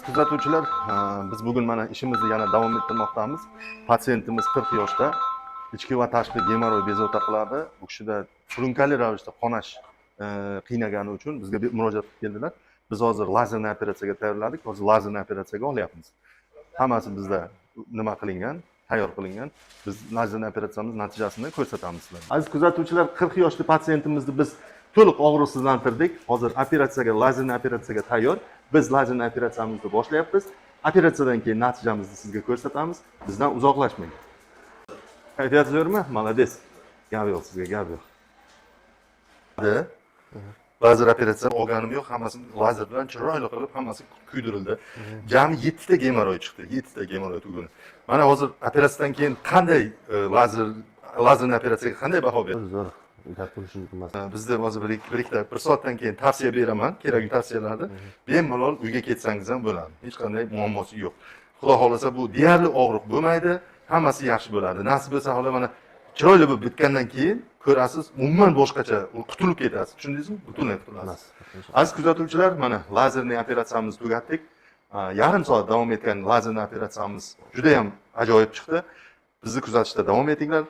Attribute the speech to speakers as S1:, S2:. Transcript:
S1: Kuzatuvchilar, biz bugun mana ishimizni yana davom ettirmoqdamiz. Patsientimiz 40 yoshda, ichki va tashqi gemoroy bezovta qiladi. Bu kishida surunkali ravishda qonash qiynagani uchun bizga murojaat qilib keldilar. Biz hozir lazerli operatsiyaga tayyorladik. Hozir lazerli operatsiyaga olyapmiz. Hammasi bizda nima qilingan, tayyor qilingan. Biz lazerli operatsiyamiz natijasini ko'rsatamiz sizlarga. Aziz kuzatuvchilar, 40 yoshli patsientimizni biz to'liq og'riqsizlantirdik. Hozir operatsiyaga, lazerli operatsiyaga tayyor. Biz lazerli operatsiyamizni boshlayapmiz. Operatsiyadan keyin natijamizni sizga ko'rsatamiz. Bizdan uzoqlashmang. Kayfiyat zo'rmi? Молодец. Gap yo'q sizga, gap yo'q. Lazer operatsiya olganim yo'q, hammasi lazer bilan chiroyli qilib hammasi kuydirildi. Jami 7 ta gemoroy chiqdi, 7 ta gemoroy tuguni. Mana hozir operatsiyadan keyin qanday lazerli operatsiyaga qanday baho berasiz?
S2: Zo'r. Gap qilishim emas.
S1: Bizda hozir bir soatdan keyin tavsiya beraman, kerakli tavsiyalarni. Bemalol uyga ketsangiz ham bo'ladi. Hech qanday muammosi yo'q. Xudo xolasa bu deyarli og'riq bo'lmaydi, hammasi yaxshi bo'ladi. Nasib bo'lsa hali mana chiroyli bo'lib bitgandan keyin ko'rasiz, umuman boshqacha qutulib ketasiz. Tushundingizmi? Butunlay qutulasiz. Aziz kuzatuvchilar, mana lazerli operatsiyamizni tugatdik. Yarim soat davom etgan lazerli operatsiyamiz juda ham ajoyib chiqdi. Bizni kuzatishda davom etinglar.